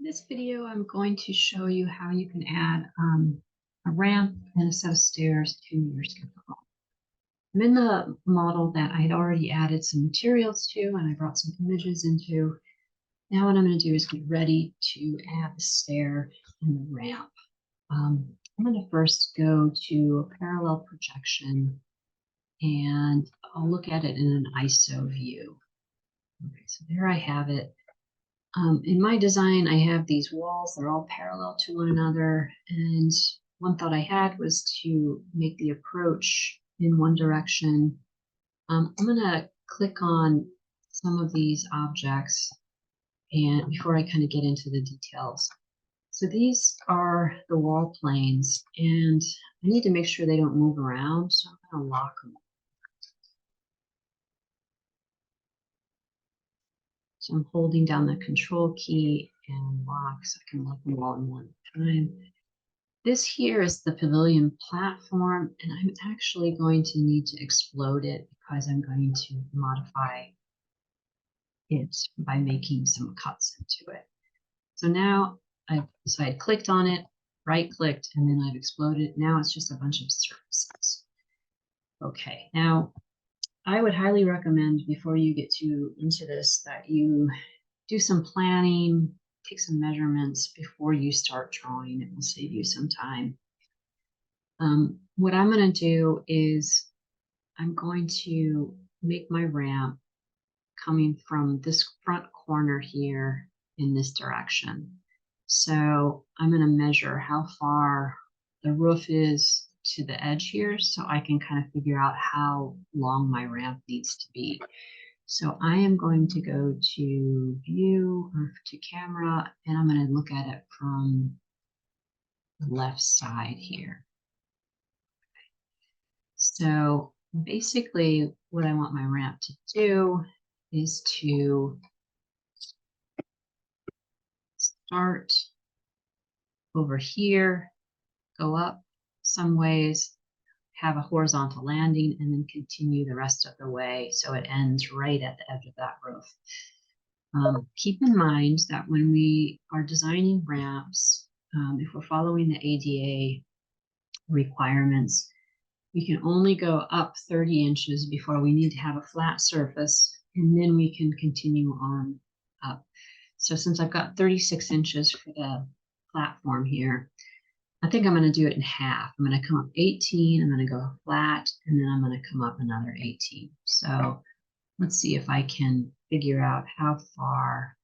this video, I'm going to show you how you can add a ramp and a set of stairs to your Sketchup model. I'm in the model that I had already added some materials to, and I brought some images into. Now what I'm going to do is get ready to add the stair and the ramp. I'm going to first go to a parallel projection, and I'll look at it in an ISO view. Okay, so there I have it. In my design, I have these walls, they're all parallel to one another. And one thought I had was to make the approach in one direction. I'm going to click on some of these objects and before I kind of get into the details. So these are the wall planes, and I need to make sure they don't move around. So I'm going to lock them. So I'm holding down the control key and lock so I can lock them all in one time. This here is the pavilion platform, and I'm actually going to need to explode it because I'm going to modify it by making some cuts into it. So now I clicked on it, right clicked, and then I've exploded. Now it's just a bunch of surfaces. Okay, now I would highly recommend before you get into this that you do some planning, take some measurements before you start drawing. It will save you some time. What I'm going to do is I'm going to make my ramp coming from this front corner here in this direction. So I'm going to measure how far the roof is to the edge here so I can kind of figure out how long my ramp needs to be. So I am going to go to view or to camera, and I'm going to look at it from the left side here. So basically what I want my ramp to do is to start over here, go up some ways, have a horizontal landing, and then continue the rest of the way so it ends right at the edge of that roof. Keep in mind that when we are designing ramps, if we're following the ADA requirements, we can only go up 30 inches before we need to have a flat surface, and then we can continue on up. So since I've got 36 inches for the platform here, I think I'm going to do it in half. I'm going to come up 18, I'm going to go flat, and then I'm going to come up another 18. So let's see if I can figure out how far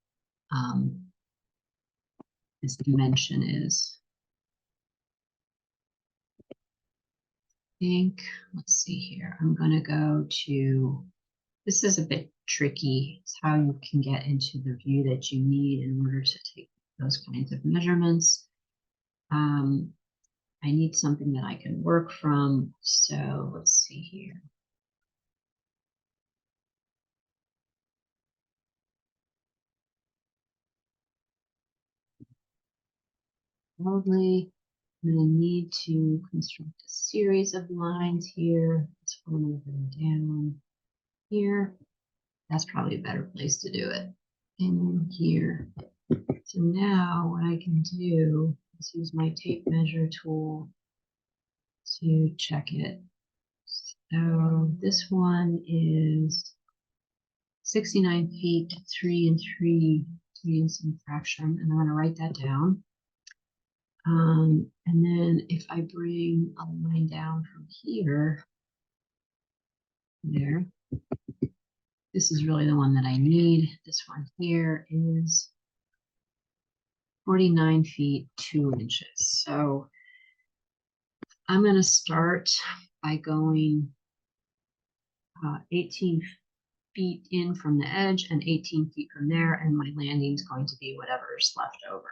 this dimension is. I think, let's see here. I'm going to go to, this is a bit tricky. It's how you can get into the view that you need in order to take those kinds of measurements. I need something that I can work from. So let's see here. Probably I'm going to need to construct a series of lines here. Let's put them down here. That's probably a better place to do it. And here. So now what I can do is use my tape measure tool to check it. So this one is 69 feet, 3 and 3 some fraction, and I'm going to write that down. And then if I bring a line down from here, there, this is really the one that I need. This one here is 49 feet, 2 inches. So I'm going to start by going 18 feet in from the edge and 18 feet from there, and my landing is going to be whatever's left over.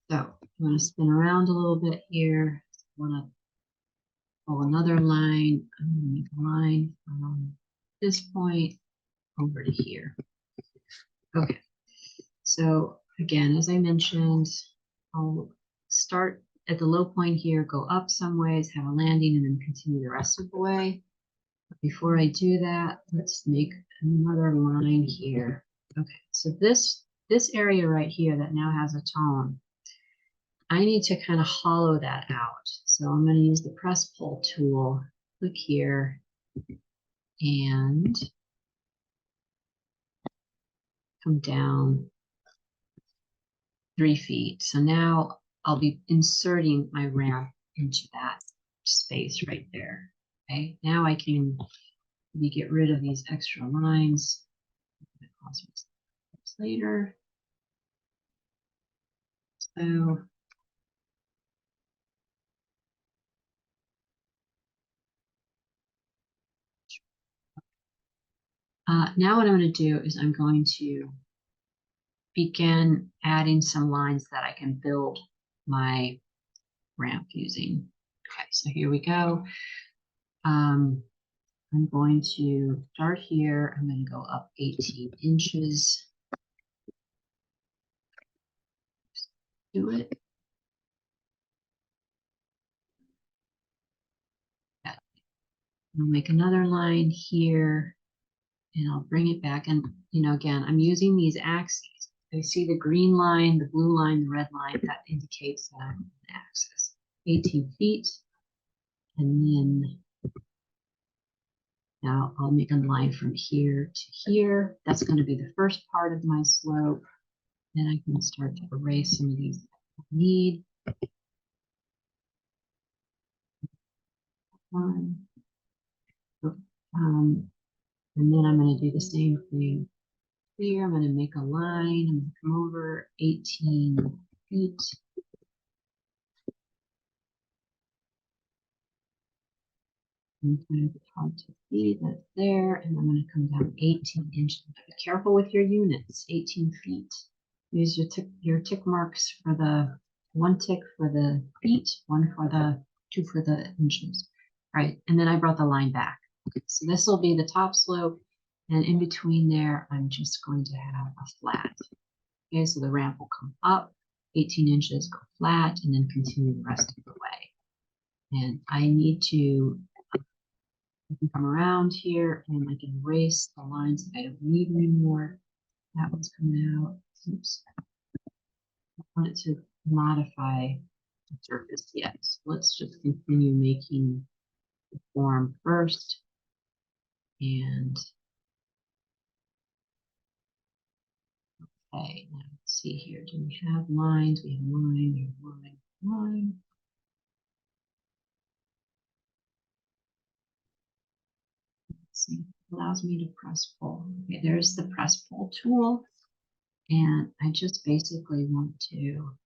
So I'm going to spin around a little bit here. I want to pull another line. I'm going to make a line from this point over to here. Okay. So again, as I mentioned, I'll start at the low point here, go up some ways, have a landing, and then continue the rest of the way. But before I do that, let's make another line here. Okay, so this this area right here that now has a tone, I need to kind of hollow that out. So I'm going to use the press pull tool, click here, and come down 3 feet. So now I'll be inserting my ramp into that space right there. Okay, now I can get rid of these extra lines. Later. So now what I'm going to do is I'm going to begin adding some lines that I can build my ramp using. Okay, so here we go. I'm going to start here. I'm going to go up 18 inches. Do it. I'll make another line here and I'll bring it back. And, again, I'm using these axes. I see the green line, the blue line, the red line. That indicates that I'm on the axis. 18 feet. And then now I'll make a line from here to here. That's going to be the first part of my slope. Then I can start to erase some of these that I don't need. And then I'm going to do the same thing here. I'm going to make a line. I'm going to come over 18 feet. And kind of hard to see that's there. And I'm going to come down 18 inches. Be careful with your units, 18 feet. Use your tick marks for the 1 tick for the feet, 1 for the 2 for the inches. All right, and then I brought the line back. So this will be the top slope, and in between there, I'm just going to have a flat. Okay, so the ramp will come up 18 inches, go flat, and then continue the rest of the way. And I need to come around here and I can erase the lines that I don't need anymore. That one's coming out. Oops. I wanted to modify the surface yet. So let's just continue making the form first. And okay, now let's see here. Do we have lines? We have line, we have line, line. Let's see, it allows me to press pull. Okay, there's the press pull tool. And I just basically want to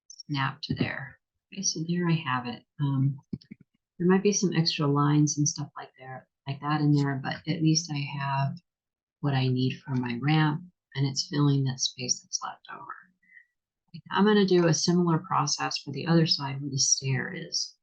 snap to there. Okay, so there I have it. There might be some extra lines and stuff like that in there, but at least I have what I need for my ramp, and it's filling that space that's left over. I'm going to do a similar process for the other side where the stair is.